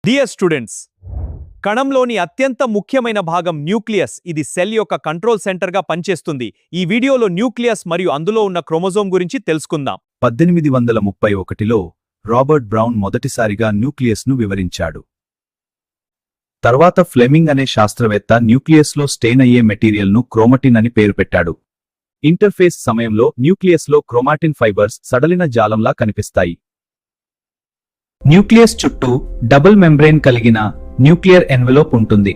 Dear students, కణంలోని అత్యంత ముఖ్యమైన భాగం న్యూక్లియస్. ఇది సెల్ యొక్క కంట్రోల్ సెంటర్గా పనిచేస్తుంది. ఈ వీడియోలో న్యూక్లియస్ మరియు అందులో ఉన్న క్రోమోజోమ్ గురించి తెలుసుకుందాం. 1831లో రాబర్ట్ బ్రౌన్ మొదటిసారిగా న్యూక్లియస్ను వివరించాడు. తర్వాత ఫ్లెమింగ్ అనే శాస్త్రవేత్త న్యూక్లియస్లో స్టెయిన్ అయ్యే మెటీరియల్ను క్రోమటిన్ అని పేరు పెట్టాడు. ఇంటర్ఫేస్ సమయంలో న్యూక్లియస్లో క్రోమాటిన్ ఫైబర్స్ సడలిన జాలంలా కనిపిస్తాయి. న్యూక్లియస్ చుట్టూ డబుల్ మెంబ్రేన్ కలిగిన న్యూక్లియర్ ఎన్వెలోప్ ఉంటుంది.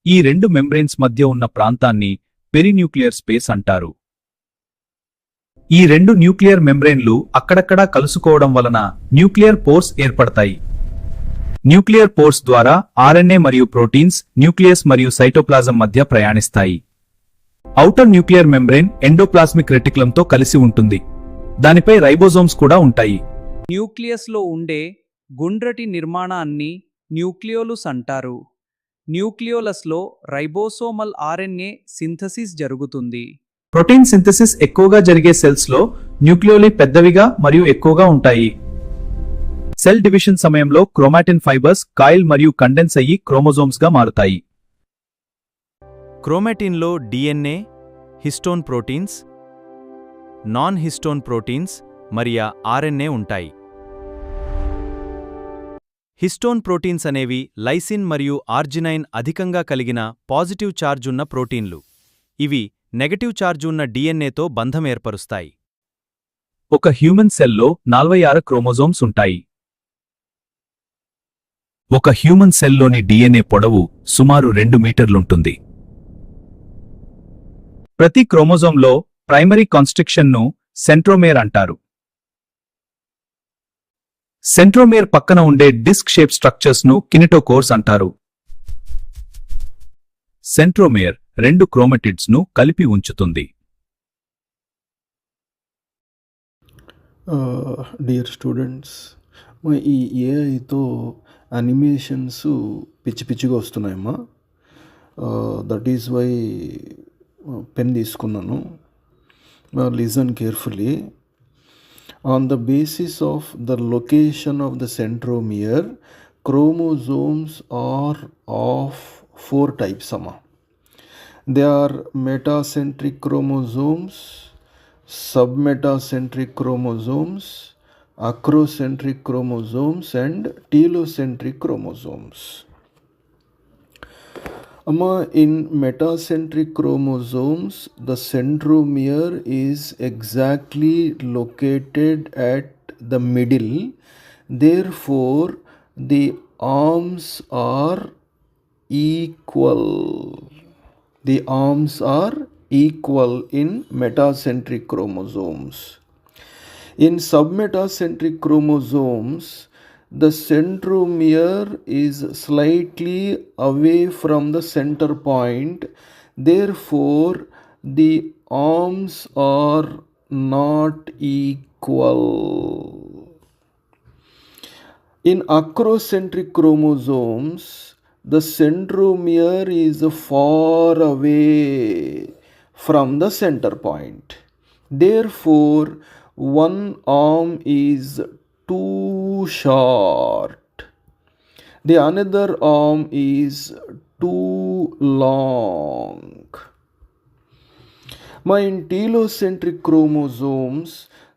ఈ రెండు మెంబ్రేన్స్ మధ్య ఉన్న ప్రాంతాన్ని పెరిన్యూక్లియర్ స్పేస్ అంటారు. ఈ రెండు న్యూక్లియర్ మెంబ్రేన్లు అక్కడక్కడా కలుసుకోవడం వలన న్యూక్లియర్ పోర్స్ ఏర్పడతాయి. న్యూక్లియర్ పోర్స్ ద్వారా ఆర్ఎన్ఏ మరియు ప్రోటీన్స్ న్యూక్లియస్ మరియు సైటోప్లాజం మధ్య ప్రయాణిస్తాయి. ఔటర్ న్యూక్లియర్ మెంబ్రేన్ ఎండోప్లాస్మిక్ రెటిక్యులంతో కలిసి ఉంటుంది. దానిపై రైబోజోమ్స్ కూడా ఉంటాయి. న్యూక్లియస్లో ఉండే గుండ్రటి నిర్మాణాన్ని న్యూక్లియోలస్ అంటారు. న్యూక్లియోలస్లో రైబోసోమల్ ఆర్ఎన్ఏ సింథసిస్ జరుగుతుంది. ప్రోటీన్ సింథసిస్ ఎక్కువగా జరిగే సెల్స్లో న్యూక్లియోలై పెద్దవిగా మరియు ఎక్కువగా ఉంటాయి. సెల్ డివిజన్ సమయంలో క్రోమాటిన్ ఫైబర్స్ కాయిల్ మరియు కండెన్స్ అయ్యి క్రోమోజోమ్స్గా మారుతాయి. క్రోమాటిన్లో DNA, histone proteins, non histone proteins మరియు ఆర్ఎన్ఏ ఉంటాయి. హిస్టోన్ ప్రోటీన్స్ అనేవి లైసిన్ మరియు ఆర్జినైన్ అధికంగా కలిగిన పాజిటివ్ ఛార్జ్ ఉన్న ప్రోటీన్లు. ఇవి నెగటివ్ ఛార్జ్ ఉన్న డిఎన్ఏతో బంధం ఏర్పరుస్తాయి. ఒక హ్యూమన్ సెల్లో 46 క్రోమోజోమ్స్ ఉంటాయి. ఒక హ్యూమన్ సెల్లోని డిఎన్ఏ పొడవు సుమారు 2 మీటర్లుంటుంది. ప్రతి క్రోమోజోమ్లో ప్రైమరీ కాన్స్ట్రిక్షన్ ను సెంట్రోమేర్ అంటారు. సెంట్రోమేర్ పక్కన ఉండే డిస్క్ షేప్ స్ట్రక్చర్స్ ను కినెటోకోర్స్ అంటారు. సెంట్రోమేర్ రెండు క్రోమటిడ్స్ ను కలిపి ఉంచుతుంది. డియర్ స్టూడెంట్స్, ఈ ఏఐతో అనిమేషన్స్ పిచ్చి పిచ్చిగా వస్తున్నాయమ్మా. దట్ ఈస్ వై పెన్ తీసుకున్నాను. Listen carefully. On the basis of the location of the centromere, chromosomes are of 4 types. They are metacentric chromosomes, submetacentric chromosomes, acrocentric chromosomes, and telocentric chromosomes. In metacentric chromosomes, the centromere is exactly located at the middle. Therefore, the arms are equal. The arms are equal in metacentric chromosomes. In submetacentric chromosomes, the centromere is slightly away from the center point. Therefore, the arms are not equal. In acrocentric chromosomes, the centromere is far away from the center point. Therefore, one arm is too short. The another arm is too long. In telocentric chromosomes,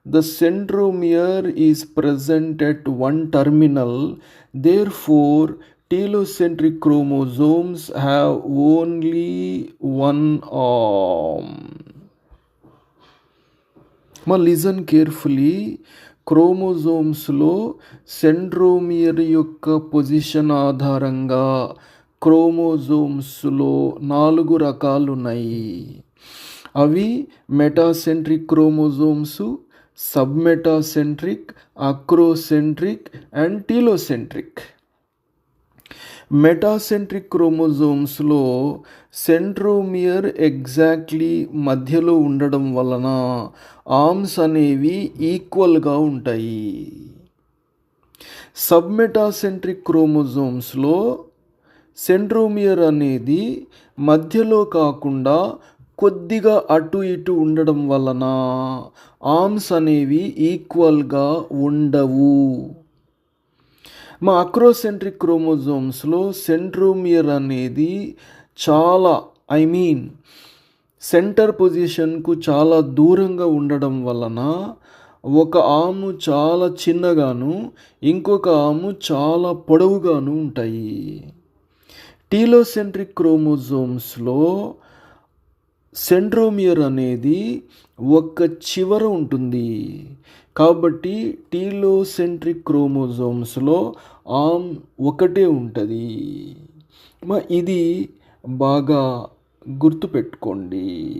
the centromere is present at one terminal. Therefore, telocentric chromosomes have only one arm. Listen carefully. క్రోమోజోమ్స్లో centromere యొక్క position ఆధారంగా క్రోమోజోమ్స్లో 4 రకాలు ఉన్నాయి. అవి metacentric chromosomes, submetacentric, acrocentric and telocentric. Metacentric క్రోమోజోమ్స్లో centromere exactly మధ్యలో ఉండడం వలన ఆర్మ్స్ అనేవి ఈక్వల్గా ఉంటాయి. సబ్మెటాసెంట్రిక్ క్రోమోజోమ్స్లో సెంట్రోమియర్ అనేది మధ్యలో కాకుండా కొద్దిగా అటు ఇటు ఉండడం వలన ఆర్మ్స్ అనేవి ఈక్వల్గా ఉండవు. మా అక్రోసెంట్రిక్ క్రోమోజోమ్స్లో సెంట్రోమియర్ అనేది చాలా సెంటర్ పొజిషన్కు చాలా దూరంగా ఉండడం వలన ఒక ఆము చాలా చిన్నగాను ఇంకొక ఆము చాలా పొడవుగాను ఉంటాయి. టీలోసెంట్రిక్ క్రోమోజోమ్స్లో సెంట్రోమియర్ అనేది ఒక చివర ఉంటుంది. కాబట్టి టీలోసెంట్రిక్ క్రోమోజోమ్స్లో ఆమ్ ఒకటే ఉంటుంది. ఇది బాగా గుర్తుపెట్టుకోండి.